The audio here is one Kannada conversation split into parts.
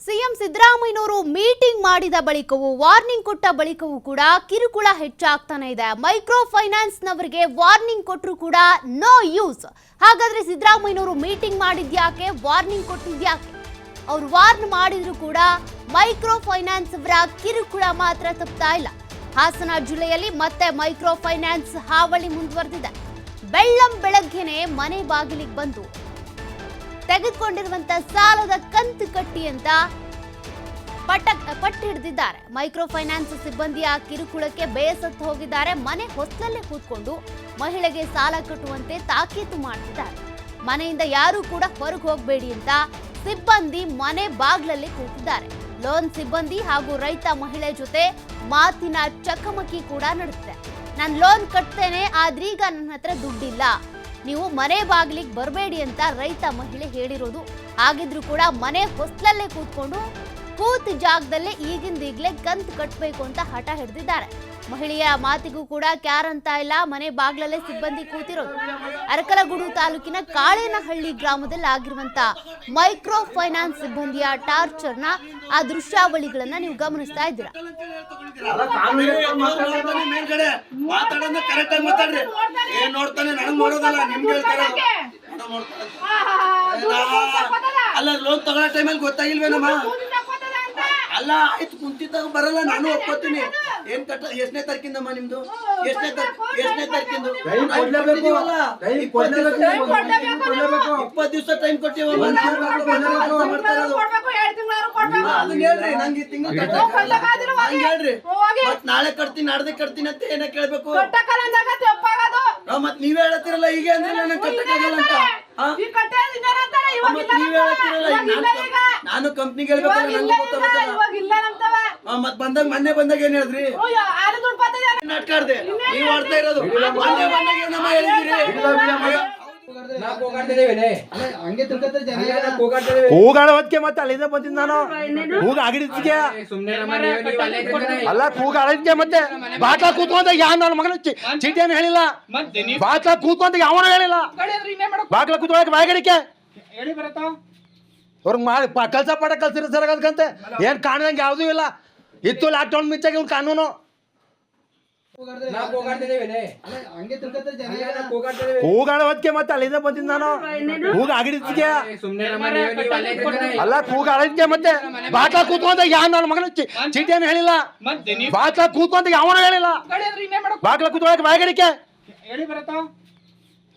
ಸಿಎಂ ಸಿದ್ದರಾಮಯ್ಯನವರು ಮೀಟಿಂಗ್ ಮಾಡಿದ ಬಳಿಕವೂ ವಾರ್ನಿಂಗ್ ಕೊಟ್ಟ ಬಳಿಕವೂ ಕೂಡ ಕಿರುಕುಳ ಹೆಚ್ಚಾಗ್ತಾನೆ ಇದೆ. ಮೈಕ್ರೋ ಫೈನಾನ್ಸ್ ನವರಿಗೆ ವಾರ್ನಿಂಗ್ ಕೊಟ್ಟರು ಕೂಡ ನೋ ಯೂಸ್. ಹಾಗಾದ್ರೆ ಸಿದ್ದರಾಮಯ್ಯನವರು ಮೀಟಿಂಗ್ ಮಾಡಿದ್ಯಾಕೆ, ವಾರ್ನಿಂಗ್ ಕೊಟ್ಟಿದ್ಯಾಕೆ? ಅವರು ವಾರ್ನ್ ಮಾಡಿದ್ರು ಕೂಡ ಮೈಕ್ರೋ ಫೈನಾನ್ಸ್ ಅವರ ಕಿರುಕುಳ ಮಾತ್ರ ತಪ್ತಾ ಇಲ್ಲ. ಹಾಸನ ಜಿಲ್ಲೆಯಲ್ಲಿ ಮತ್ತೆ ಮೈಕ್ರೋ ಫೈನಾನ್ಸ್ ಹಾವಳಿ ಮುಂದುವರೆದಿದೆ. ಬೆಳ್ಳಂಬೆಳಗ್ಗೆನೆ ಮನೆ ಬಾಗಿಲಿಗೆ ಬಂದು ತೆಗೆದುಕೊಂಡಿರುವಂತ ಸಾಲದ ಕಂತು ಕಟ್ಟಿ ಅಂತ ಪಟ್ಟು ಹಿಡಿದಿದ್ದಾರೆ. ಮೈಕ್ರೋ ಫೈನಾನ್ಸ್ ಸಿಬ್ಬಂದಿಯ ಕಿರುಕುಳಕ್ಕೆ ಬೇಸತ್ತು ಹೋಗಿದ್ದಾರೆ. ಮನೆ ಹೊಸಲಲ್ಲೇ ಕೂತ್ಕೊಂಡು ಮಹಿಳೆಗೆ ಸಾಲ ಕಟ್ಟುವಂತೆ ತಾಕೀತು ಮಾಡ್ತಿದ್ದಾರೆ. ಮನೆಯಿಂದ ಯಾರು ಕೂಡ ಹೊರಗೆ ಹೋಗಬೇಡಿ ಅಂತ ಸಿಬ್ಬಂದಿ ಮನೆ ಬಾಗ್ಲಲ್ಲಿ ಕೂತಿದ್ದಾರೆ. ಲೋನ್ ಸಿಬ್ಬಂದಿ ಹಾಗೂ ರೈತ ಮಹಿಳೆ ಜೊತೆ ಮಾತಿನ ಚಕಮಕಿ ಕೂಡ ನಡೆದಿದೆ. ನಾನು ಲೋನ್ ಕಟ್ತೇನೆ, ಆದ್ರೀಗ ನನ್ನ ಹತ್ರ ದುಡ್ಡಿಲ್ಲ, ನೀವು ಮನೆ ಬಾಗಿಲಿಗೆ ಬರಬೇಡಿ ಅಂತ ರೈತ ಮಹಿಳೆ ಹೇಳಿರೋದು. ಹಾಗಿದ್ರು ಕೂಡ ಮನೆ ಹೊಸಲಲ್ಲೇ ಕೂತ ಜಾಗದಲ್ಲೇ ಈಗಿಂದೀಗ್ಲೇ ಕಂತು ಕಟ್ಟಬೇಕು ಅಂತ ಹಠ ಹಿಡಿದಿದ್ದಾರೆ. ಮಹಿಳೆಯ ಮಾತಿಗೂ ಕೂಡ ಕ್ಯಾರ್ ಅಂತ ಇಲ್ಲ. ಮನೆ ಬಾಗ್ಲಲ್ಲೇ ಸಿಬ್ಬಂದಿ ಕೂತಿರೋದು. ಅರಕಲಗೂಡು ತಾಲೂಕಿನ ಕಾಳೇನಹಳ್ಳಿ ಗ್ರಾಮದಲ್ಲಿ ಆಗಿರುವಂತ ಮೈಕ್ರೋ ಫೈನಾನ್ಸ್ ಸಿಬ್ಬಂದಿಯ ಟಾರ್ಚರ್ನ ಆ ದೃಶ್ಯಾವಳಿಗಳನ್ನ ನೀವು ಗಮನಿಸ್ತಾ ಇದ್ದೀರಾ. ಅಲ್ಲ ಲೋನ್ ತಗೊಳ್ಳೋ ಟೈಮಲ್ಲಿ ಗೊತ್ತಾಗಿಲ್ವೇನಮ್ಮ? ಅಲ್ಲ ಆಯ್ತು, ಕುಂತಿದ್ದಾಗ ಬರಲ್ಲ, ನಾನು ಒಪ್ಕೋತೀನಿ. ಏನ್ ಕಟ್ಟ ಎಷ್ಟನೇ ತಾರೀಕಿಂದಮ್ಮ ನಿಮ್ದು? ಎಷ್ಟನೇ ತಾರೀಕಿಂದು? 20 ದಿವಸ ಟೈಮ್ ಕೊಟ್ಟಿವಮ್ಮ. ಅದನ್ನ ಹೇಳ್ರಿ, ನಂಗೆ ಈ ತಿಂಗಳು ಹೇಳ್ರಿ. ಮತ್ ನಾಳೆ ಕಟ್ತೀನಿ, ನಾಡ್ದೆ ಕಟ್ತೀನಿ ಅಂತ ಏನ ಕೇಳ್ಬೇಕು? ಮತ್ ನೀವೇ ಹೇಳತ್ತಿರಲ್ಲ ಈಗ ಅಂದ್ರೆ ನನಗೆ ಕಟ್ಟಕ್ಕಾಗಲ್ಲ ಅಂತ. ನಾನು ಕಂಪ್ನಿಗೆ ಹೇಳ್ಬೇಕಲ್ಲ, ಮತ್ ಬಂದಾಗ ಮೊನ್ನೆ ಬಂದಾಗ ಏನ್ ಹೇಳಿದ್ರಿ? ನಾಟ್ಕಾಡ್ದೆ ನೀವ್ ಆಡ್ತಾ ಇರೋದು. ಮೊನ್ನೆ ಬಂದಾಗ ಏನಮ್ಮ ಹೇಳಿದಿರಿ? ಕೂಗಾಡೋದಕ್ಕೆ ಮತ್ತೆ ಅಲ್ಲಿಂದ ಬಂದಿದ್ದು ನಾನು. ಕೂಗ ಆಗಿದ್ದಕ್ಕೆ ಅಲ್ಲ, ಕೂಗಾಡೋದಕ್ಕೆ ಮತ್ತೆ ಬಾಟ್ಲಾ ಕೂತ್ಕೊಂಡ ಯಾವ ನನ್ನ ಮಗನ ಚೀಟಿಯನ್ನು ಹೇಳಿಲ್ಲ. ಬಾಟ್ಲಾ ಕೂತ್ಕೊಂಡ ಯಾವನು ಹೇಳಿಲ್ಲ. ಬಾಟ್ಲಾ ಕೂತ್ಕೊಳಕ್ಕೆ ಬಾಯಗಡಿಕೆ ಅವ್ರಿಗೆ ಮಾಡಿ ಕಲ್ಸ ಪಾಠ ಕಲ್ಸಿರೋ ಸರ್. ಅದಕ್ಕಂತೆ ಏನ್ ಕಾಣದಂಗೆ ಯಾವುದೂ ಇಲ್ಲ. ಇತ್ತು ಲಾಕ್ಡೌನ್ ಮಿಂಚಾಗಿ ಇವ್ನು ಕಾನೂನು. ಕೂಗಾಡೋದಕ್ಕೆ ಮತ್ತೆ ಅಲ್ಲಿಂದ ಬಂದಿದ್ದು ನಾನು. ಕೂಗ ಆಗಿದ್ದಕ್ಕೆ ಅಲ್ಲ, ಕೂಗಾಡೋದಕ್ಕೆ ಮತ್ತೆ ಬಾಟ್ಲಾ ಕೂತ್ಕೊಂಡ ಯಾವ ನನ್ನ ಮಗನ ಚೀಟಿಯನ್ನು ಹೇಳಿಲ್ಲ. ಬಾಟ್ಲಾ ಕೂತ್ಕೊಂಡ ಯಾವನು ಹೇಳಿಲ್ಲ. ಬಾಟ್ಲಾ ಕೂತ್ಕೊಳಕ್ಕೆ ಬಾಯಗಡಿಕೆ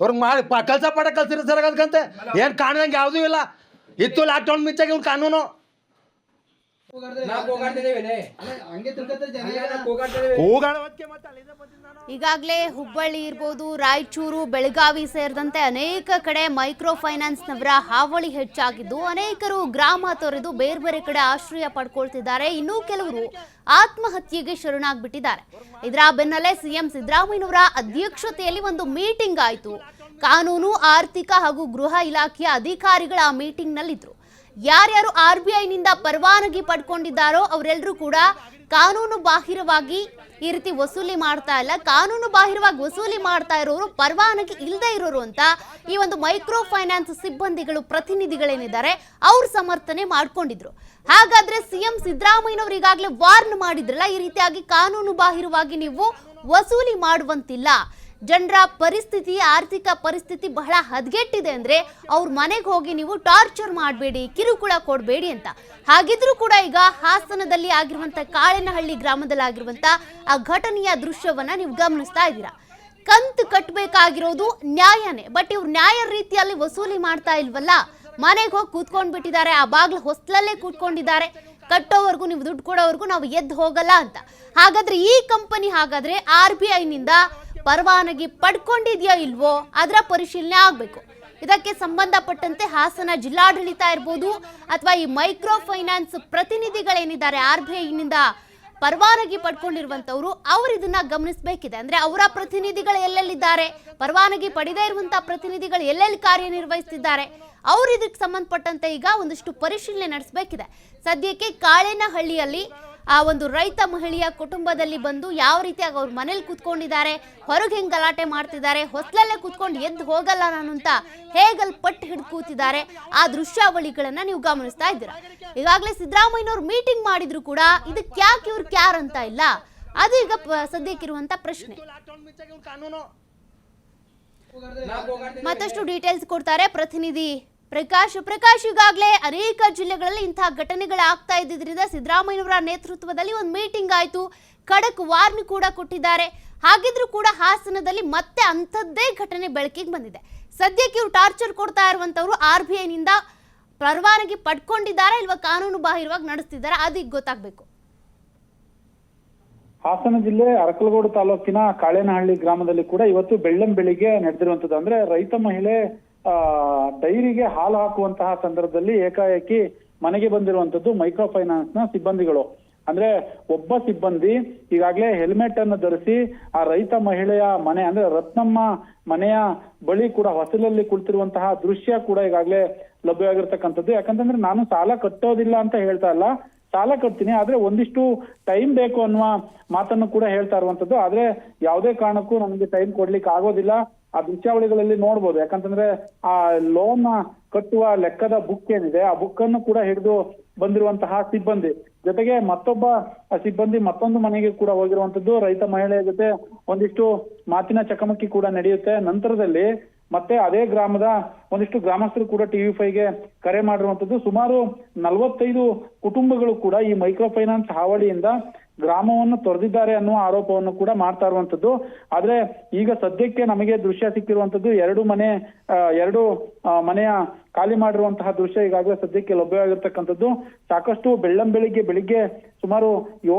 ಅವ್ರಿಗೆ ಮಾಡಿ ಕಲ್ಸ ಪಾಠ ಕಲ್ಸಿರೋ ಸರ್. ಅದಕ್ಕಂತೆ ಏನ್ ಕಾಣದಂಗೆ ಯಾವುದೂ ಇಲ್ಲ. ಇತ್ತು ಲಾಕ್ಡೌನ್ ಮಿಂಚಾಗಿ ಇವ್ನು ಕಾನೂನು. ಈಗಾಗಲೇ ಹುಬ್ಬಳ್ಳಿ ಇರ್ಬೋದು, ರಾಯಚೂರು, ಬೆಳಗಾವಿ ಸೇರಿದಂತೆ ಅನೇಕ ಕಡೆ ಮೈಕ್ರೋ ಫೈನಾನ್ಸ್ ನವರ ಹಾವಳಿ ಹೆಚ್ಚಾಗಿದ್ದು, ಅನೇಕರು ಗ್ರಾಮ ತೊರೆದು ಬೇರೆ ಬೇರೆ ಕಡೆ ಆಶ್ರಯ ಪಡ್ಕೊಳ್ತಿದ್ದಾರೆ. ಇನ್ನೂ ಕೆಲವರು ಆತ್ಮಹತ್ಯೆಗೆ ಶರಣಾಗ್ಬಿಟ್ಟಿದ್ದಾರೆ. ಇದರ ಬೆನ್ನಲ್ಲೇ ಸಿಎಂ ಸಿದ್ದರಾಮಯ್ಯನವರ ಅಧ್ಯಕ್ಷತೆಯಲ್ಲಿ ಒಂದು ಮೀಟಿಂಗ್ ಆಯಿತು. ಕಾನೂನು, ಆರ್ಥಿಕ ಹಾಗೂ ಗೃಹ ಇಲಾಖೆಯ ಅಧಿಕಾರಿಗಳ ಆ ಮೀಟಿಂಗ್ ನಲ್ಲಿದ್ರು. ಯಾರ್ಯಾರು RBI ನಿಂದ ಪರವಾನಗಿ ಪಡ್ಕೊಂಡಿದ್ದಾರೋ ಅವರೆಲ್ಲರೂ ಕೂಡ ಕಾನೂನು ಬಾಹಿರವಾಗಿ ಈ ರೀತಿ ವಸೂಲಿ ಮಾಡ್ತಾ ಇಲ್ಲ, ಕಾನೂನು ಬಾಹಿರವಾಗಿ ವಸೂಲಿ ಮಾಡ್ತಾ ಇರೋರು ಪರವಾನಗಿ ಇಲ್ಲದೆ ಇರೋರು ಅಂತ ಈ ಒಂದು ಮೈಕ್ರೋ ಫೈನಾನ್ಸ್ ಸಿಬ್ಬಂದಿಗಳು ಪ್ರತಿನಿಧಿಗಳೇನಿದ್ದಾರೆ ಅವ್ರು ಸಮರ್ಥನೆ ಮಾಡ್ಕೊಂಡಿದ್ರು. ಹಾಗಾದ್ರೆ ಸಿಎಂ ಸಿದ್ದರಾಮಯ್ಯನವರು ಈಗಾಗಲೇ ವಾರ್ನ್ ಮಾಡಿದ್ರಲ್ಲ, ಈ ರೀತಿಯಾಗಿ ಕಾನೂನು ಬಾಹಿರವಾಗಿ ನೀವು ವಸೂಲಿ ಮಾಡುವಂತಿಲ್ಲ, ಜನರ ಪರಿಸ್ಥಿತಿ, ಆರ್ಥಿಕ ಪರಿಸ್ಥಿತಿ ಬಹಳ ಹದಗೆಟ್ಟಿದೆ ಅಂದ್ರೆ ಅವ್ರ ಮನೆಗೆ ಹೋಗಿ ನೀವು ಟಾರ್ಚರ್ ಮಾಡಬೇಡಿ, ಕಿರುಕುಳ ಕೊಡಬೇಡಿ ಅಂತ. ಹಾಗಿದ್ರೂ ಕೂಡ ಈಗ ಹಾಸನದಲ್ಲಿ ಆಗಿರುವಂತ ಕಾಳೇನಹಳ್ಳಿ ಗ್ರಾಮದಲ್ಲಿ ಆಗಿರುವಂತ ಆ ಘಟನೆಯ ದೃಶ್ಯವನ್ನ ನೀವು ಗಮನಿಸ್ತಾ ಇದ್ದೀರಾ. ಕಂತು ಕಟ್ಟಬೇಕಾಗಿರೋದು ನ್ಯಾಯನೇ, ಬಟ್ ಇವ್ರು ನ್ಯಾಯ ರೀತಿಯಲ್ಲಿ ವಸೂಲಿ ಮಾಡ್ತಾ ಇಲ್ವಲ್ಲ. ಮನೆಗೆ ಹೋಗಿ ಕೂತ್ಕೊಂಡ್ ಬಿಟ್ಟಿದ್ದಾರೆ, ಆ ಬಾಗ್ಲ ಹೊಸಲಲ್ಲೇ ಕೂತ್ಕೊಂಡಿದ್ದಾರೆ. ಕಟ್ಟೋವರೆಗೂ, ನೀವು ದುಡ್ಡು ಕೊಡೋವರೆಗೂ ನಾವು ಎದ್ದು ಹೋಗಲ್ಲ ಅಂತ. ಹಾಗಾದ್ರೆ ಈ ಕಂಪನಿ ಹಾಗಾದ್ರೆ RBI ನಿಂದ ಪರವಾನಗಿ ಪಡ್ಕೊಂಡಿದ್ಯಾ ಇಲ್ವೋ ಅದರ ಪರಿಶೀಲನೆ ಆಗಬೇಕು. ಇದಕ್ಕೆ ಸಂಬಂಧಪಟ್ಟಂತೆ ಹಾಸನ ಜಿಲ್ಲಾಡಳಿತ ಇರ್ಬೋದು ಅಥವಾ ಈ ಮೈಕ್ರೋ ಫೈನಾನ್ಸ್ ಪ್ರತಿನಿಧಿಗಳೇನಿದ್ದಾರೆ RBI ನಿಂದ ಪರವಾನಗಿ ಪಡ್ಕೊಂಡಿರುವಂತವ್ರು, ಅವರು ಇದನ್ನ ಗಮನಿಸಬೇಕಿದೆ. ಅಂದ್ರೆ ಅವರ ಪ್ರತಿನಿಧಿಗಳು ಎಲ್ಲೆಲ್ಲಿದ್ದಾರೆ, ಪರವಾನಗಿ ಪಡೆದೇ ಇರುವಂತಹ ಪ್ರತಿನಿಧಿಗಳು ಎಲ್ಲೆಲ್ಲಿ ಕಾರ್ಯನಿರ್ವಹಿಸ್ತಿದ್ದಾರೆ, ಅವರು ಇದಕ್ಕೆ ಸಂಬಂಧಪಟ್ಟಂತೆ ಈಗ ಒಂದಷ್ಟು ಪರಿಶೀಲನೆ ನಡೆಸಬೇಕಿದೆ. ಸದ್ಯಕ್ಕೆ ಕಾಳೇನಹಳ್ಳಿಯಲ್ಲಿ ಆ ಒಂದು ರೈತ ಮಹಿಳೆಯ ಕುಟುಂಬದಲ್ಲಿ ಬಂದು ಯಾವ ರೀತಿಯಾಗಿ ಅವ್ರ ಮನೇಲಿ ಕೂತ್ಕೊಂಡಿದ್ದಾರೆ, ಹೊರಗೆ ಹೆಂಗ್ ಗಲಾಟೆ ಮಾಡ್ತಿದ್ದಾರೆ, ಹೊಸ್ಲಲ್ಲೇ ಕೂತ್ಕೊಂಡು ಎದ್ದು ಹೋಗಲ್ಲ ನಾನು ಅಂತ ಹೇಗಲ್ಲಿ ಪಟ್ಟು ಹಿಡಿದು ಕೂತಿದ್ದಾರೆ, ಆ ದೃಶ್ಯಾವಳಿಗಳನ್ನ ನೀವು ಗಮನಿಸ್ತಾ ಇದ್ದೀರಾ. ಈಗಾಗಲೇ ಸಿದ್ದರಾಮಯ್ಯನವ್ರು ಮೀಟಿಂಗ್ ಮಾಡಿದ್ರು ಕೂಡ ಇದಕ್ಕೆ ಯಾಕೆ ಇವ್ರು ಕ್ಯಾರ್ ಅಂತ ಇಲ್ಲ, ಅದು ಈಗ ಸದ್ಯಕ್ಕಿರುವಂತ ಪ್ರಶ್ನೆ. ಮತ್ತಷ್ಟು ಡೀಟೇಲ್ಸ್ ಕೊಡ್ತಾರೆ ಪ್ರತಿನಿಧಿ ಪ್ರಕಾಶ್. ಈಗಾಗಲೇ ಅನೇಕ ಜಿಲ್ಲೆಗಳಲ್ಲಿ ಇಂತಹ ಘಟನೆಗಳಾಗ್ತಾ ಇದ್ದಿದ್ರಿಂದ ಸಿದ್ದರಾಮಯ್ಯನವರ ನೇತೃತ್ವದಲ್ಲಿ ಒಂದು ಮೀಟಿಂಗ್ ಆಯ್ತು, ಖಡಕ್ ವಾರ್ನಿಂಗ್ ಕೂಡ ಕೊಟ್ಟಿದ್ದಾರೆ. ಹಾಗಿದ್ರೂ ಕೂಡ ಹಾಸನದಲ್ಲಿ ಮತ್ತೆ ಅಂಥದ್ದೇ ಘಟನೆ ಬೆಳಕಿಗೆ ಬಂದಿದೆ. ಸದ್ಯಕ್ಕೆ ಇವರು ಟಾರ್ಚರ್ ಕೊಡ್ತಾ ಇರುವಂತವ್ರು RBI ನಿಂದ ಪರವಾನಗಿ ಪಡ್ಕೊಂಡಿದ್ದಾರೆ ಇಲ್ವಾ ಕಾನೂನು ಬಾಹಿರವಾಗಿ ನಡೆಸ್ತಿದ್ದಾರೆ, ಅದೀಗ ಗೊತ್ತಾಗ್ಬೇಕು. ಹಾಸನ ಜಿಲ್ಲೆ ಅರಕಲಗೂಡು ತಾಲೂಕಿನ ಕಾಳೇನಹಳ್ಳಿ ಗ್ರಾಮದಲ್ಲಿ ಕೂಡ ಇವತ್ತು ಬೆಳ್ಳಂಬೆಳಿಗ್ಗೆ ನಡೆದಿರುವಂತದ್ದು. ಅಂದ್ರೆ ರೈತ ಮಹಿಳೆ ಡೈರಿಗೆ ಹಾಲು ಹಾಕುವಂತಹ ಸಂದರ್ಭದಲ್ಲಿ ಏಕಾಏಕಿ ಮನೆಗೆ ಬಂದಿರುವಂತದ್ದು ಮೈಕ್ರೋ ಫೈನಾನ್ಸ್ ನ ಸಿಬ್ಬಂದಿಗಳು. ಅಂದ್ರೆ ಒಬ್ಬ ಸಿಬ್ಬಂದಿ ಈಗಾಗಲೇ ಹೆಲ್ಮೆಟ್ ಅನ್ನು ಧರಿಸಿ ಆ ರೈತ ಮಹಿಳೆಯ ಮನೆ ಅಂದ್ರೆ ರತ್ನಮ್ಮ ಮನೆಯ ಬಳಿ ಕೂಡ ಹೊಸಲಲ್ಲಿ ಕುಳಿತಿರುವಂತಹ ದೃಶ್ಯ ಕೂಡ ಈಗಾಗಲೇ ಲಭ್ಯವಾಗಿರ್ತಕ್ಕಂಥದ್ದು. ಯಾಕಂತಂದ್ರೆ ನಾನು ಸಾಲ ಕಟ್ಟೋದಿಲ್ಲ ಅಂತ ಹೇಳ್ತಾ ಇಲ್ಲ, ಸಾಲ ಕಟ್ತೀನಿ, ಆದ್ರೆ ಒಂದಿಷ್ಟು ಟೈಮ್ ಬೇಕು ಅನ್ನುವ ಮಾತನ್ನು ಕೂಡ ಹೇಳ್ತಾ ಇರುವಂತದ್ದು. ಆದ್ರೆ ಯಾವುದೇ ಕಾರಣಕ್ಕೂ ನಮಗೆ ಟೈಮ್ ಕೊಡ್ಲಿಕ್ಕೆ ಆಗೋದಿಲ್ಲ. ಆ ದೃಶ್ಯಾವಳಿಗಳಲ್ಲಿ ನೋಡ್ಬೋದು. ಯಾಕಂತಂದ್ರೆ ಆ ಲೋನ್ ಕಟ್ಟುವ ಲೆಕ್ಕದ ಬುಕ್ ಏನಿದೆ ಆ ಬುಕ್ ಅನ್ನು ಕೂಡ ಹಿಡಿದು ಬಂದಿರುವಂತಹ ಸಿಬ್ಬಂದಿ ಜೊತೆಗೆ ಮತ್ತೊಬ್ಬ ಸಿಬ್ಬಂದಿ ಮತ್ತೊಂದು ಮನೆಗೆ ಕೂಡ ಹೋಗಿರುವಂತದ್ದು. ರೈತ ಮಹಿಳೆಯ ಜೊತೆ ಒಂದಿಷ್ಟು ಮಾತಿನ ಚಕಮಕಿ ಕೂಡ ನಡೆಯುತ್ತೆ. ನಂತರದಲ್ಲಿ ಮತ್ತೆ ಅದೇ ಗ್ರಾಮದ ಒಂದಿಷ್ಟು ಗ್ರಾಮಸ್ಥರು ಕೂಡ TV5ಗೆ ಕರೆ ಮಾಡಿರುವಂತದ್ದು. ಸುಮಾರು 45 ಕುಟುಂಬಗಳು ಕೂಡ ಈ ಮೈಕ್ರೋ ಫೈನಾನ್ಸ್ ಹಾವಳಿಯಿಂದ ಗ್ರಾಮವನ್ನು ತೊರೆದಿದ್ದಾರೆ ಅನ್ನುವ ಆರೋಪವನ್ನು ಕೂಡ ಮಾಡ್ತಾ ಇರುವಂತದ್ದು. ಆದ್ರೆ ಈಗ ಸದ್ಯಕ್ಕೆ ನಮಗೆ ದೃಶ್ಯ ಸಿಕ್ಕಿರುವಂತದ್ದು ಎರಡು ಮನೆಯ ಖಾಲಿ ಮಾಡಿರುವಂತಹ ದೃಶ್ಯ ಈಗಾಗಲೇ ಸದ್ಯಕ್ಕೆ ಲಭ್ಯವಾಗಿರ್ತಕ್ಕಂಥದ್ದು. ಸಾಕಷ್ಟು ಬೆಳಿಗ್ಗೆ ಸುಮಾರು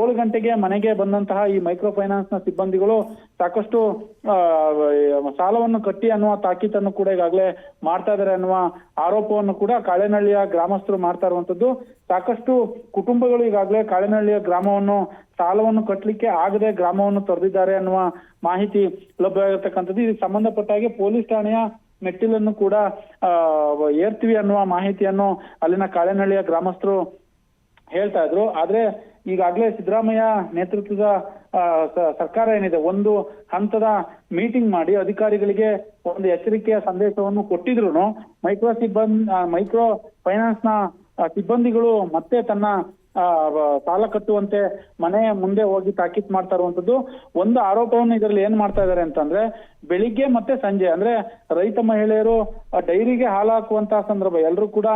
7 ಗಂಟೆಗೆ ಮನೆಗೆ ಬಂದಂತಹ ಈ ಮೈಕ್ರೋ ಫೈನಾನ್ಸ್ ನ ಸಿಬ್ಬಂದಿಗಳು ಸಾಕಷ್ಟು ಸಾಲವನ್ನು ಕಟ್ಟಿ ಅನ್ನುವ ತಾಕೀತನ್ನು ಕೂಡ ಈಗಾಗಲೇ ಮಾಡ್ತಾ ಇದ್ದಾರೆ ಅನ್ನುವ ಆರೋಪವನ್ನು ಕೂಡ ಕಾಳೇನಹಳ್ಳಿಯ ಗ್ರಾಮಸ್ಥರು ಮಾಡ್ತಾ ಇರುವಂತದ್ದು. ಸಾಕಷ್ಟು ಕುಟುಂಬಗಳು ಈಗಾಗಲೇ ಕಾಳೇನಹಳ್ಳಿಯ ಗ್ರಾಮವನ್ನು ಸಾಲವನ್ನು ಕಟ್ಟಲಿಕ್ಕೆ ಆಗದೆ ಗ್ರಾಮವನ್ನು ತೊರೆದಿದ್ದಾರೆ ಅನ್ನುವ ಮಾಹಿತಿ ಲಭ್ಯವಾಗಿರ್ತಕ್ಕಂಥದ್ದು. ಇದಕ್ಕೆ ಸಂಬಂಧಪಟ್ಟ ಹಾಗೆ ಪೊಲೀಸ್ ಠಾಣೆಯ ಮೆಟ್ಟಿಲನ್ನು ಕೂಡ ಏರ್ತೀವಿ ಅನ್ನುವ ಮಾಹಿತಿಯನ್ನು ಅಲ್ಲಿನ ಕಾಳೇನಹಳ್ಳಿಯ ಗ್ರಾಮಸ್ಥರು ಹೇಳ್ತಾ ಇದ್ರು. ಆದ್ರೆ ಈಗಾಗಲೇ ಸಿದ್ದರಾಮಯ್ಯ ನೇತೃತ್ವದ ಸರ್ಕಾರ ಏನಿದೆ ಒಂದು ಹಂತದ ಮೀಟಿಂಗ್ ಮಾಡಿ ಅಧಿಕಾರಿಗಳಿಗೆ ಒಂದು ಎಚ್ಚರಿಕೆಯ ಸಂದೇಶವನ್ನು ಕೊಟ್ಟಿದ್ರು ಮೈಕ್ರೋ ಫೈನಾನ್ಸ್ ನ ಸಿಬ್ಬಂದಿಗಳು ಮತ್ತೆ ತನ್ನ ಸಾಲ ಕಟ್ಟುವಂತೆ ಮನೆ ಮುಂದೆ ಹೋಗಿ ತಾಕೀತ್ ಮಾಡ್ತಾ ಇರುವಂತದ್ದು. ಒಂದು ಆರೋಪವನ್ನು ಇದರಲ್ಲಿ ಏನ್ ಮಾಡ್ತಾ ಇದ್ದಾರೆ ಅಂತಂದ್ರೆ ಬೆಳಿಗ್ಗೆ ಮತ್ತೆ ಸಂಜೆ ಅಂದ್ರೆ ರೈತ ಮಹಿಳೆಯರು ಡೈರಿಗೆ ಹಾಲು ಹಾಕುವಂತಹ ಸಂದರ್ಭ ಎಲ್ಲರೂ ಕೂಡ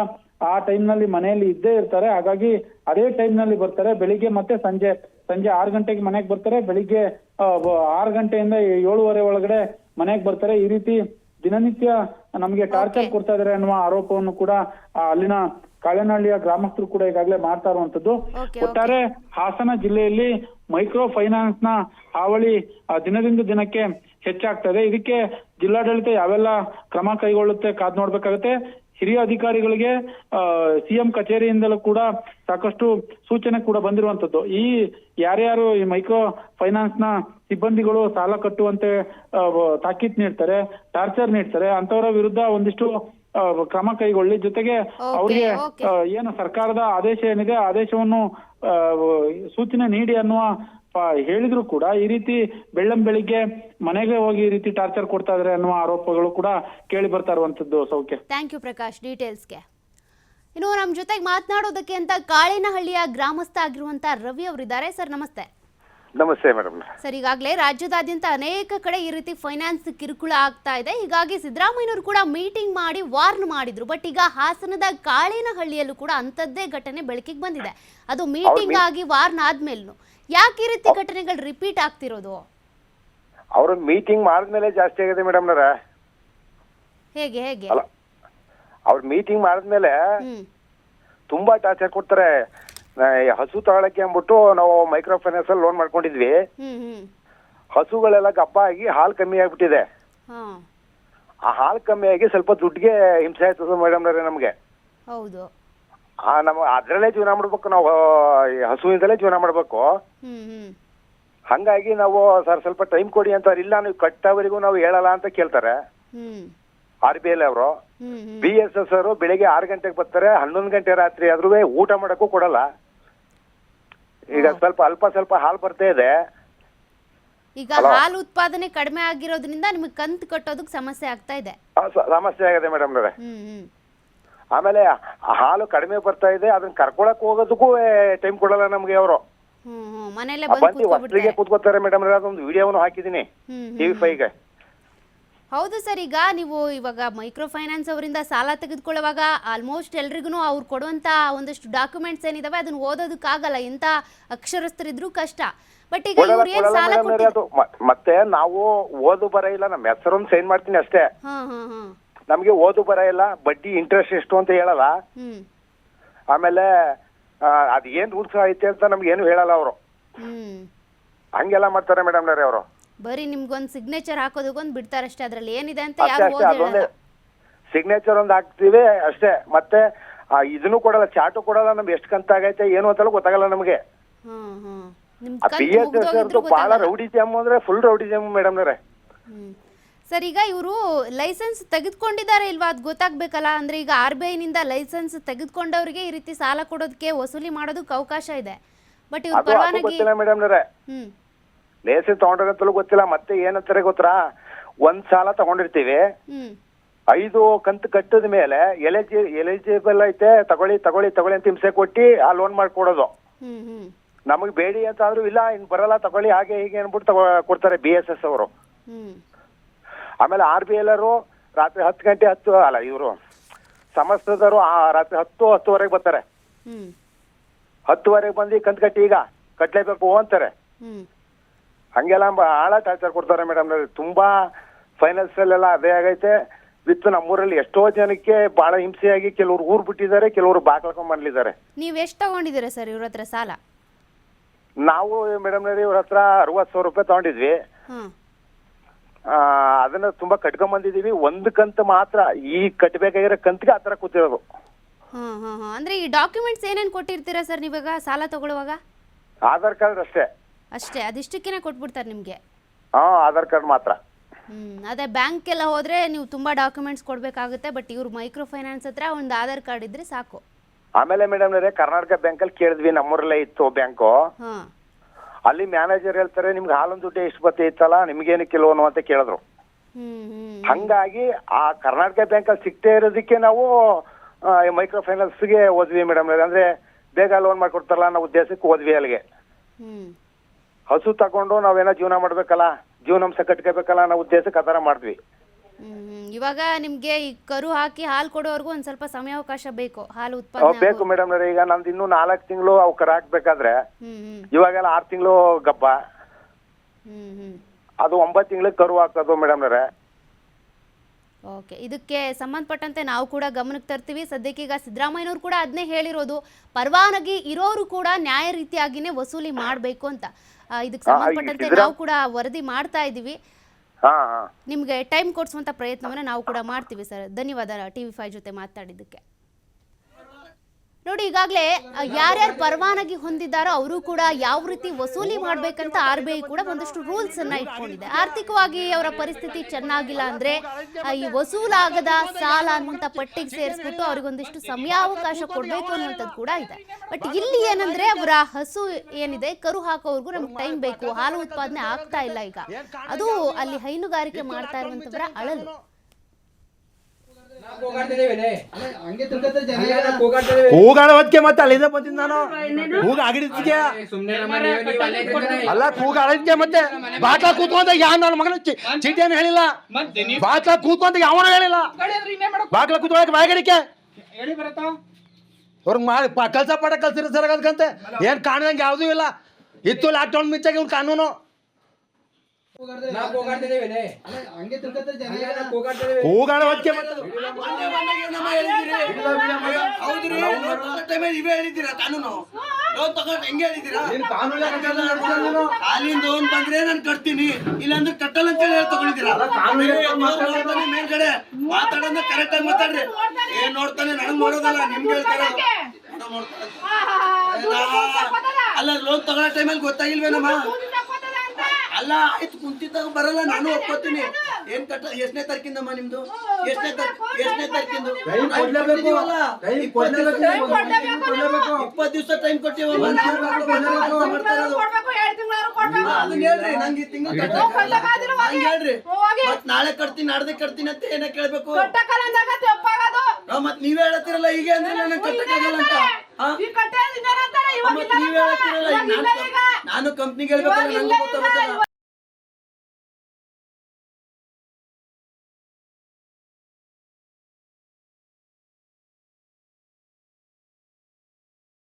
ಆ ಟೈಮ್ ನಲ್ಲಿ ಮನೆಯಲ್ಲಿ ಇದ್ದೇ ಇರ್ತಾರೆ. ಹಾಗಾಗಿ ಅದೇ ಟೈಮ್ ನಲ್ಲಿ ಬರ್ತಾರೆ. ಬೆಳಿಗ್ಗೆ ಮತ್ತೆ ಸಂಜೆ 6 ಗಂಟೆಗೆ ಮನೆಗೆ ಬರ್ತಾರೆ, ಬೆಳಿಗ್ಗೆ 6 ಗಂಟೆಯಿಂದ 7:30 ಒಳಗಡೆ ಮನೆಗೆ ಬರ್ತಾರೆ. ಈ ರೀತಿ ದಿನನಿತ್ಯ ನಮಗೆ ಟಾರ್ಚರ್ ಕೊಡ್ತಾ ಇದಾರೆ ಅನ್ನುವ ಆರೋಪವನ್ನು ಕೂಡ ಅಲ್ಲಿನ ಕಾಳೇನಹಳ್ಳಿಯ ಗ್ರಾಮಸ್ಥರು ಕೂಡ ಈಗಾಗಲೇ ಮಾಡ್ತಾ ಇರುವಂತದ್ದು. ಒಟ್ಟಾರೆ ಹಾಸನ ಜಿಲ್ಲೆಯಲ್ಲಿ ಮೈಕ್ರೋ ಫೈನಾನ್ಸ್ ನ ಹಾವಳಿ ದಿನದಿಂದ ದಿನಕ್ಕೆ ಹೆಚ್ಚಾಗ್ತಾ ಇದೆ. ಇದಕ್ಕೆ ಜಿಲ್ಲಾಡಳಿತ ಯಾವೆಲ್ಲ ಕ್ರಮ ಕೈಗೊಳ್ಳುತ್ತೆ ಕಾದ್ ನೋಡ್ಬೇಕಾಗುತ್ತೆ. ಹಿರಿಯ ಅಧಿಕಾರಿಗಳಿಗೆ CM ಕಚೇರಿಯಿಂದಲೂ ಕೂಡ ಸಾಕಷ್ಟು ಸೂಚನೆ ಕೂಡ ಬಂದಿರುವಂತದ್ದು. ಈ ಯಾರ್ಯಾರು ಈ ಮೈಕ್ರೋ ಫೈನಾನ್ಸ್ ನ ಸಿಬ್ಬಂದಿಗಳು ಸಾಲ ಕಟ್ಟುವಂತೆ ತಾಕೀತ್ ನೀಡ್ತಾರೆ, ಟಾರ್ಚರ್ ನೀಡ್ತಾರೆ, ಅಂತವರ ವಿರುದ್ಧ ಒಂದಿಷ್ಟು ಕ್ರಮ ಕೈಗೊಳ್ಳಿ. ಜೊತೆಗೆ ಅವ್ರಿಗೆ ಏನು ಸರ್ಕಾರದ ಆದೇಶ ಏನಿದೆ ಆದೇಶವನ್ನು ಸೂಚನೆ ನೀಡಿ ಅನ್ನುವ ಹೇಳಿದ್ರು ಕೂಡ ಈ ರೀತಿ ಬೆಳ್ಳಂಬೆಳಿಗ್ಗೆ ಮನೆಗೆ ಹೋಗಿ ಈ ರೀತಿ ಟಾರ್ಚರ್ ಕೊಡ್ತಾ ಇದಾರೆ ಅನ್ನುವ ಆರೋಪಗಳು ಕೂಡ ಕೇಳಿ ಬರ್ತಾ ಇರುವಂತದ್ದು. ಸೌಖ್ಯ. ಥ್ಯಾಂಕ್ ಯು ಪ್ರಕಾಶ್ ಡೀಟೇಲ್ಸ್ಗೆ. ಇನ್ನು ನಮ್ಮ ಜೊತೆಗೆ ಮಾತನಾಡೋದಕ್ಕೆ ಅಂತ ಕಾಳೇನಹಳ್ಳಿಯ ಗ್ರಾಮಸ್ಥ ಆಗಿರುವಂತ ರವಿ ಅವರಿದ್ದಾರೆ. ಸರ್ ನಮಸ್ತೆ. ನಮಸ್ತೆ ಮೇಡಮ್. ಸರ್ ಈಗಾಗಲೇ ರಾಜ್ಯದಾದ್ಯಂತ ಅನೇಕ ಕಡೆ ಈ ರೀತಿ ಫೈನಾನ್ಸ್ ಕಿರುಕುಳ ಆಗ್ತಾ ಇದೆ. ಹೀಗಾಗಿ ಸಿದ್ದರಾಮಯ್ಯನವರು ಕೂಡ ಮೀಟಿಂಗ್ ಮಾಡಿ ವಾರ್ನ್ ಮಾಡಿದ್ರು. ಬಟ್ ಈಗ ಹಾಸನದ ಕಾಳೇನಹಳ್ಳಿಯಲ್ಲೂ ಕೂಡ ಅಂಥದ್ದೇ ಘಟನೆ ಬೆಳಕಿಗೆ ಬಂದಿದೆ. ಅದು ಮೀಟಿಂಗ್ ಆಗಿ ವಾರ್ನ್ ಆದ್ಮೇಲೂ ಯಾಕೆ ಈ ರೀತಿ ಘಟನೆಗಳು ರಿಪೀಟ್ ಆಗ್ತಿರೋದು? ಅವರು ಮೀಟಿಂಗ್ ಮಾಡಿದ್ಮೇಲೆ ಜಾಸ್ತಿ ಆಗಿದೆ ಮೇಡಮ್. ಹೇಗೆ ಅವ್ರ ಮೀಟಿಂಗ್ ಮಾಡಿದ್ಮೇಲೆ ತುಂಬಾ ಟಾರ್ಚರ್ ಕೊಡ್ತಾರೆ. ಹಸು ತಗೊಳಕ್ಕೆ ಅಂದ್ಬಿಟ್ಟು ನಾವು ಮೈಕ್ರೋ ಫೈನಾನ್ಸ್ ಅಲ್ಲಿ ಲೋನ್ ಮಾಡ್ಕೊಂಡಿದ್ವಿ. ಹಸುಗಳೆಲ್ಲ ಗಬ್ಬ ಆಗಿ ಹಾಲು ಕಮ್ಮಿ ಆಗ್ಬಿಟ್ಟಿದೆ. ಆ ಹಾಲು ಕಮ್ಮಿ ಆಗಿ ಸ್ವಲ್ಪ ದುಡ್ಡಿಗೆ ಹಿಂಸೆ ಆಯ್ತದ ಮೇಡಮ್ ನಮ್ಗೆ. ಹೌದು. ನಮ್ಮ ಅದ್ರಲ್ಲೇ ಜೀವನ ಮಾಡ್ಬೇಕು, ನಾವು ಹಸುವಿಂದಲೇ ಜೀವನ ಮಾಡ್ಬೇಕು. ಹಂಗಾಗಿ ನಾವು ಸರ್ ಸ್ವಲ್ಪ ಟೈಮ್ ಕೊಡಿ ಅಂತಾರೆ. ಇಲ್ಲ ನೀವು ಕಟ್ಟವರೆಗೂ ನಾವು ಹೇಳಲ್ಲ ಅಂತ ಕೇಳ್ತಾರೆ. RBI ಅವರು BSS ಅವರು ಬೆಳಿಗ್ಗೆ 6 ಗಂಟೆಗೆ ಬರ್ತಾರೆ, 11 ಗಂಟೆ ರಾತ್ರಿ ಆದ್ರೂ ಊಟ ಮಾಡಕ್ಕೂ ಕೊಡಲ್ಲ. ಈಗ ಸ್ವಲ್ಪ ಹಾಲು ಬರ್ತಾ ಇದೆ. ಈಗ ಹಾಲು ಉತ್ಪಾದನೆ ಕಡಿಮೆ ಆಗಿರೋದ್ರಿಂದ ನಿಮಗೆ ಕಂತು ಕಟ್ಟೋದಕ್ಕೆ ಸಮಸ್ಯೆ ಆಗ್ತಾ ಇದೆ. ಸಮಸ್ಯೆ ಆಗಿದೆ ಮೇಡಮ್ ಅವರೇ. ಹ್ಮ್. ಆಮೇಲೆ ಹಾಲು ಕಡಿಮೆ ಬರ್ತಾ ಇದೆ, ಅದನ್ನ ಕರ್ಕೊಳಕ್ ಹೋಗೋದಕ್ಕೂ ಟೈಮ್ ಕೊಡಲ್ಲ ನಮ್ಗೆ ಅವರು. ಮನೇಲೆ ಬಂದು ಹೊಸ್ಲಿಗೆ ಕೂತ್ಕೋತಾರೆ ಮೇಡಮ್ ಅವರೇ. ಅದೊಂದು ವಿಡಿಯೋವನ್ನು ಹಾಕಿದೀನಿ TV5ಗೆ. ಹೌದು ಸರ್, ಈಗ ನೀವು ಇವಾಗ ಮೈಕ್ರೋ ಫೈನಾನ್ಸ್ ಅವರಿಂದ ಸಾಲ ತೆಗೆದುಕೊಳ್ಳುವಾಗ ಆಲ್ಮೋಸ್ಟ್ ಎಲ್ರಿಗೂ ಅವ್ರು ಕೊಡುವಂತ ಒಂದಷ್ಟು ಡಾಕ್ಯುಮೆಂಟ್ಸ್ ಏನಿದಾವೆ ಅದನ್ನ ಓದೋದಕ್ಕಾಗಲ್ಲ, ಎಂತ ಅಕ್ಷರಸ್ಥರಿದ್ರು ಕಷ್ಟ. ಬಟ್ ಈಗ ಇವ್ರು ಏನ್ ಸಾಲ ಮತ್ತೆ ನಾವು ಓದು ಬರ ಇಲ್ಲ, ನಮ್ಮ ಹೆಸರೊಂದು ಸೈನ್ ಮಾಡ್ತೀನಿ ಅಷ್ಟೇ. ನಮ್ಗೆ ಓದು ಬರ ಇಲ್ಲ, ಬಡ್ಡಿ ಇಂಟ್ರೆಸ್ಟ್ ಎಷ್ಟು ಅಂತ ಹೇಳಲ್ಲ. ಆಮೇಲೆ ಅದ್ ಏನ್ ರೂಲ್ಸ್ ಐತೆ ಅಂತ ನಮ್ಗೆ ಏನು ಹೇಳಲ್ಲ ಅವರು. ಹಂಗೆಲ್ಲ ಮಾಡ್ತಾರೆ ಮೇಡಮ್ ನವ್ರೆ ಅವರು. ಬರೀ ನಿಮ್ಗೊಂದು ಸಿಗ್ನೇಚರ್ ಹಾಕೋದಕ್ಕೊಂದು ಬಿಡ್ತಾರೆ ಅಷ್ಟೇ, ಅದ್ರಲ್ಲಿ ಏನಿದೆ ಅಂತ ಯಾರು ಓದಿ ಸಿಗ್ನೇಚರ್ ಒಂದು ಹಾಕ್ತಿವಿ ಅಷ್ಟೇ. ಮತ್ತೆ ಇದನ್ನು ಕೊಡಲ್ಲ, ಚಾಟು ಕೊಡಲ್ಲ, ನಮ್ಗೆ ಎಷ್ಟು ಕಂತ ಆಗೈತೆ ಏನು ಅಂತಲೂ ಗೊತ್ತಾಗಲ್ಲ ನಮ್ಗೆ. ಬಹಳ ರೌಡಿಸಮ್ ಅಂದ್ರೆ ಫುಲ್ ರೌಡಿಸಮ್ ಮೇಡಮ್ ನವ್ರೆ. ಸರ್, ಈಗ ಇವರು ಲೈಸೆನ್ಸ್ ತೆಗೆದುಕೊಂಡಿದ್ದಾರೆ ಇಲ್ವಾ ಅದು ಗೊತ್ತಾಗ್ಬೇಕಲ್ಲ. ಅಂದ್ರೆ ಈಗ RBI ನಿಂದ ಲೈಸೆನ್ಸ್ ತೆಗೆದುಕೊಂಡವರಿಗೆ ಈ ರೀತಿ ಸಾಲ ಕೊಡೋದಕ್ಕೆ ವಸೂಲಿ ಮಾಡೋದಕ್ಕೆ ಅವಕಾಶ ಇದೆ. ಬಟ್ ಇವ್ರು ಪರವಾನಗಿ ಮೇಡಮ್ ನವ್ರೆ, ಲೈಸೆನ್ಸ್ ತಗೊಂಡ್ರಂತಲೂ ಗೊತ್ತಿಲ್ಲ. ಮತ್ತೆ ಏನಂತಾರೆ ಗೊತ್ತಾ, ಒಂದ್ ಸಾಲ ತಗೊಂಡಿರ್ತೀವಿ, 5 ಕಂತು ಕಟ್ಟದ ಮೇಲೆ ಎಲಿಜಿಬಲ್ ಐತೆ ತಗೊಳ್ಳಿ ಅಂತ ಹಿಂಸೆ ಕೊಟ್ಟಿ ಆ ಲೋನ್ ಮಾಡ್ಕೊಡೋದು. ನಮಗ್ ಬೇಡಿ ಅಂತ ಆದ್ರೂ ಇಲ್ಲ, ಇನ್ ಬರಲ್ಲ ತಗೊಳ್ಳಿ ಹಾಗೆ ಹೀಗೆ ಅನ್ಬಿಟ್ಟು ಕೊಡ್ತಾರೆ BSS ಅವರು. ಆಮೇಲೆ RBI ಎಲ್ಲರೂ ರಾತ್ರಿ 10 ಗಂಟೆ ಇವರು ಸಮಸ್ತದವರು ರಾತ್ರಿ 10-10:30 ಬರ್ತಾರೆ. 10:30 ಬಂದು ಕಂತು ಕಟ್ಟಿ ಈಗ ಕಟ್ಲೇಬೇಕು ಅಂತಾರೆ. ಹಂಗೆಲ್ಲ ಬಹಳ ಟಾರ್ಚರ್ ಕೊಡ್ತಾರೆ ಮೇಡಮ್. ತುಂಬಾ ಫೈನಾನ್ಸ್ ಅಲ್ಲೆಲ್ಲ ಅದೇ ಆಗೈತೆ. ವಿತ್ ನಮ್ಮೂರಲ್ಲಿ ಎಷ್ಟೋ ಜನಕ್ಕೆ ಬಹಳ ಹಿಂಸೆಯಾಗಿ ಕೆಲವರು ಊರ್ ಬಿಟ್ಟಿದ್ದಾರೆ, ಕೆಲವರು ಬಾಕ್ಲಕೊಂಡ್ ಮಾಡ್ಲಿದ್ದಾರೆ. ನೀವ್ ಎಷ್ಟು ತಗೊಂಡಿದ್ದೀರಾ ಸರ್ ಇವ್ರ ಹತ್ರ ಸಾಲ? ನಾವು ಮೇಡಮ್ ಇವ್ರ ಹತ್ರ 60,000 ರೂಪಾಯಿ ತಗೊಂಡಿದ್ವಿ. ಅದನ್ನ ತುಂಬಾ ಕಟ್ಕೊಂಡ್ ಬಂದಿದೀವಿ. ಒಂದು ಕಂತು ಮಾತ್ರ ಈ ಕಟ್ಟಬೇಕಾಗಿರೋ ಕಂತಿಗೆ ಆತರ ಕೂತಿರೋದು. ಅಂದ್ರೆ ಈ ಡಾಕ್ಯುಮೆಂಟ್ಸ್ ಏನೇನ್ ಕೊಟ್ಟಿರ್ತೀರಾ ಸರ್ ನೀವಾಗ ಸಾಲ ತಗೊಳ್ಳುವಾಗ? ಆಧಾರ್ ಕಾರ್ಡ್ ಅಷ್ಟೇ, ಅದಿಷ್ಟಕ್ಕೇನೆ ಕೊಟ್ಬಿಡ್ತಾರೆ ನಿಮ್ಗೆ? ಆಧಾರ್ ಕಾರ್ಡ್ ಮಾತ್ರ. ಅದೇ ಬ್ಯಾಂಕ್ ಎಲ್ಲ ಹೋದ್ರೆ ನೀವು ತುಂಬಾ ಡಾಕ್ಯುಮೆಂಟ್ಸ್ ಕೊಡ್ಬೇಕಾಗುತ್ತೆ. ಬಟ್ ಇವ್ರು ಮೈಕ್ರೋ ಫೈನಾನ್ಸ್ ಹತ್ರ ಒಂದು ಆಧಾರ್ ಕಾರ್ಡ್ ಇದ್ರೆ ಸಾಕು. ಆಮೇಲೆ ಮೇಡಮ್ ಕರ್ನಾಟಕ ಬ್ಯಾಂಕ್ ಅಲ್ಲಿ ಕೇಳಿದ್ವಿ, ನಮ್ಮೂರಲ್ಲೇ ಇತ್ತು ಬ್ಯಾಂಕು. ಅಲ್ಲಿ ಮ್ಯಾನೇಜರ್ ಹೇಳ್ತಾರೆ, ನಿಮ್ಗೆ ಹಾಲೊಂದು ದುಡ್ಡು ಎಷ್ಟು ಬರ್ತೈತಲ್ಲ, ನಿಮ್ಗೇನಕ್ಕೆ ಲೋನು ಅಂತ ಕೇಳಿದ್ರು. ಹಂಗಾಗಿ ಆ ಕರ್ನಾಟಕ ಬ್ಯಾಂಕ್ ಅಲ್ಲಿ ಸಿಗ್ತಾ ಇರೋದಕ್ಕೆ ನಾವು ಮೈಕ್ರೋ ಫೈನಾನ್ಸ್ಗೆ ಹೋದ್ವಿ ಮೇಡಮ್. ಅಂದ್ರೆ ಬೇಗ ಲೋನ್ ಮಾಡ್ಕೊಡ್ತಾರಲ್ಲ ಅನ್ನೋ ಉದ್ದೇಶಕ್ಕೆ ಹೋದ್ವಿ ಅಲ್ಲಿಗೆ. ಹಸು ತಗೊಂಡು ನಾವೇನೋ ಜೀವನ ಮಾಡ್ಬೇಕಲ್ಲ, ಜೀವನಾಂಶ ಕಟ್ಕೋಬೇಕಲ್ಲ ಅನ್ನೋ ಉದ್ದೇಶಕ್ಕೆ ಆತರ ಮಾಡಿದ್ವಿ. ಇವಾಗ ನಿಮ್ಗೆ ಈ ಕರು ಹಾಕಿ ಹಾಲು ಕೊಡೋವರೆಗೂ ಒಂದ್ ಸ್ವಲ್ಪ ಸಮಯಾವಕಾಶ ಬೇಕು, ಹಾಲು ಉತ್ಪಾದನೆ ಬೇಕು ಮೇಡಮ್. ಈಗ ನಮ್ದು ಇನ್ನೂ 4 ತಿಂಗಳು ಅವು ಕರು ಹಾಕ್ಬೇಕಾದ್ರೆ, ಇವಾಗೆಲ್ಲ 6 ತಿಂಗಳು ಗಬ್ಬ, ಅದು 9 ತಿಂಗಳಿಗೆ ಕರು ಹಾಕೋದು ಮೇಡಮ್. ಓಕೆ, ಇದಕ್ಕೆ ಸಂಬಂಧಪಟ್ಟಂತೆ ನಾವು ಕೂಡ ಗಮನಕ್ಕೆ ತರ್ತೀವಿ. ಸದ್ಯಕ್ಕೆ ಈಗ ಸಿದ್ದರಾಮಯ್ಯನವರು ಕೂಡ ಅದನ್ನೇ ಹೇಳಿರೋದು, ಪರವಾನಗಿ ಇರೋರು ಕೂಡ ನ್ಯಾಯ ರೀತಿಯಾಗಿನೇ ವಸೂಲಿ ಮಾಡಬೇಕು ಅಂತ. ಇದಕ್ಕೆ ಸಂಬಂಧಪಟ್ಟಂತೆ ನಾವು ಕೂಡ ವರದಿ ಮಾಡ್ತಾ ಇದ್ದೀವಿ. ನಿಮ್ಗೆ ಟೈಮ್ ಕೊಡಿಸುವಂತ ಪ್ರಯತ್ನವನ್ನ ನಾವು ಕೂಡ ಮಾಡ್ತೀವಿ ಸರ್. ಧನ್ಯವಾದ TV5 ಜೊತೆ ಮಾತಾಡಿದ್ದಕ್ಕೆ. ನೋಡಿ, ಈಗಾಗಲೇ ಯಾರ್ಯಾರು ಪರವಾನಗಿ ಹೊಂದಿದ್ದಾರೋ ಅವರು ಕೂಡ ಯಾವ ರೀತಿ ವಸೂಲಿ ಮಾಡ್ಬೇಕಂತ RBI ಕೂಡ ಒಂದಷ್ಟು ರೂಲ್ಸ್ ಅನ್ನ ಇಟ್ಕೊಂಡಿದೆ. ಆರ್ಥಿಕವಾಗಿ ಅವರ ಪರಿಸ್ಥಿತಿ ಚೆನ್ನಾಗಿಲ್ಲ ಅಂದ್ರೆ ಈ ವಸೂಲಾಗದ ಸಾಲ ಅನ್ನುವಂತ ಪಟ್ಟಿಗೆ ಸೇರಿಸ್ಬಿಟ್ಟು ಅವ್ರಿಗೊಂದಿಷ್ಟು ಸಮಯಾವಕಾಶ ಕೊಡ್ಬೇಕು ಅನ್ನುವಂಥದ್ದು ಕೂಡ ಇದೆ. ಬಟ್ ಇಲ್ಲಿ ಏನಂದ್ರೆ ಅವರ ಹಸು ಏನಿದೆ ಕರು ಹಾಕೋವರೆಗೂ ನಮ್ಗೆ ಟೈಮ್ ಬೇಕು, ಹಾಲು ಉತ್ಪಾದನೆ ಆಗ್ತಾ ಇಲ್ಲ. ಈಗ ಅದು ಅಲ್ಲಿ ಹೈನುಗಾರಿಕೆ ಮಾಡ್ತಾ ಇರುವಂತವರ ಅಳಲು. ಕೂಗಾಡೋದಕ್ಕೆ ಮತ್ತೆ ಅಲ್ಲಿಂದ ಬಂದಿದ್ದು ನಾನು ಕೂಗ ಆಗಿದ್ದಕ್ಕೆ ಅಲ್ಲ, ಕೂಗಾಡೋದಕ್ಕೆ ಮತ್ತೆ ಬಾಟ್ಲಾ ಕೂತ್ಕೊಂಡ ಯಾವ ನನ್ನ ಮಗನ ಚೀಟಿಯನ್ನು ಹೇಳಿಲ್ಲ, ಬಾಟ್ಲಾ ಕೂತ್ಕೊಂಡ ಯಾವನು ಹೇಳಿಲ್ಲ, ಬಾಗ್ಲ ಕೂತ್ಕೊಳಕ್ಕೆ ಬಾಯಗಡಿಕೆ ಅವ್ರಿಗೆ ಮಾಡಿ ಕಲ್ಸ ಪಾಠ ಕಲ್ಸಿರ ಸರ್. ಅದಕ್ಕಂತೆ ಏನ್ ಕಾಣುವಂಗೆ ಯಾವುದೂ ಇಲ್ಲ. ಇತ್ತು ಲಾಕ್ಡೌನ್ ಮಿಂಚಾಗಿ ಒಂದು ಕಾನೂನು. ಕೂಗಾಡೋದಕ್ಕೆ ಇವೇ ಹೇಳಿದ್ದೀರಾ ಕಾನೂನು? ಲೋನ್ ತಗೊಂಡು ಹೆಂಗೆ ಹೇಳಿದ್ದೀರಾ? ಕಾಲಿಂದ ಲೋನ್ ಬಂದ್ರೆ ನಾನು ಕಟ್ತೀನಿ, ಇಲ್ಲಾಂದ್ರೆ ಕಟ್ಟಲ್ಲ ಅಂತ ಹೇಳಿ ತಗೊಂಡಿದ್ದೀರಾ? ಮೇಲ್ಗಡೆ ಮಾತಾಡೋದ ಕರೆಕ್ಟ್ ಆಗಿ ಮಾತಾಡ್ರಿ. ಏನ್ ನೋಡ್ತಾನೆ, ನನಗ್ ನೋಡೋದಲ್ಲ, ನಿಮ್ಗೆ ಹೇಳ್ತಾರೆ. ಅಲ್ಲ, ಲೋನ್ ತಗೊಳ್ಳೋ ಟೈಮಲ್ಲಿ ಗೊತ್ತಾಗಿಲ್ವೇನಮ್ಮ? ಅಲ್ಲ ಆಯ್ತು ಕುಂತಿದ್ದಾಗ ಬರಲ್ಲ ನಾನು ಒಪ್ಕೋತೀನಿ. ಏನ್ ಕಟ್ಟ ಎಷ್ಟನೇ ತಾರೀಕಿಂದಮ್ಮ ನಿಮ್ದು? ಎಷ್ಟನೇ ತಾರೀಕಿಂದು? 20 ದಿವಸ ಟೈಮ್ ಕೊಟ್ಟಿವಮ್ಮ. ಅದನ್ನ ಹೇಳ್ರಿ, ನಂಗೆ ಈ ತಿಂಗಳು ಹೇಳ್ರಿ. ಮತ್ ನಾಳೆ ಕಟ್ತೀನಿ ನಾಡ್ದೆ ಕಟ್ತೀನಿ ಅಂತ ಏನ ಕೇಳ್ಬೇಕು? ಮತ್ ನೀವೇ ಹೇಳತ್ತೀರಲ್ಲ ಈಗ ಅಂದ್ರೆ ನನಗೆ ಕಟ್ಟಕ್ಕಾಗಲ್ಲ ಅಂತ. ಮತ್ ನೀವೇ ಹೇಳತ್ತೀರಲ್ಲ, ನಾನು ಕಂಪ್ನಿಗೆ ಹೇಳ್ಬೇಕು, ನಂಗೆ ಗೊತ್ತಾಗತ್ತಲ್ಲ.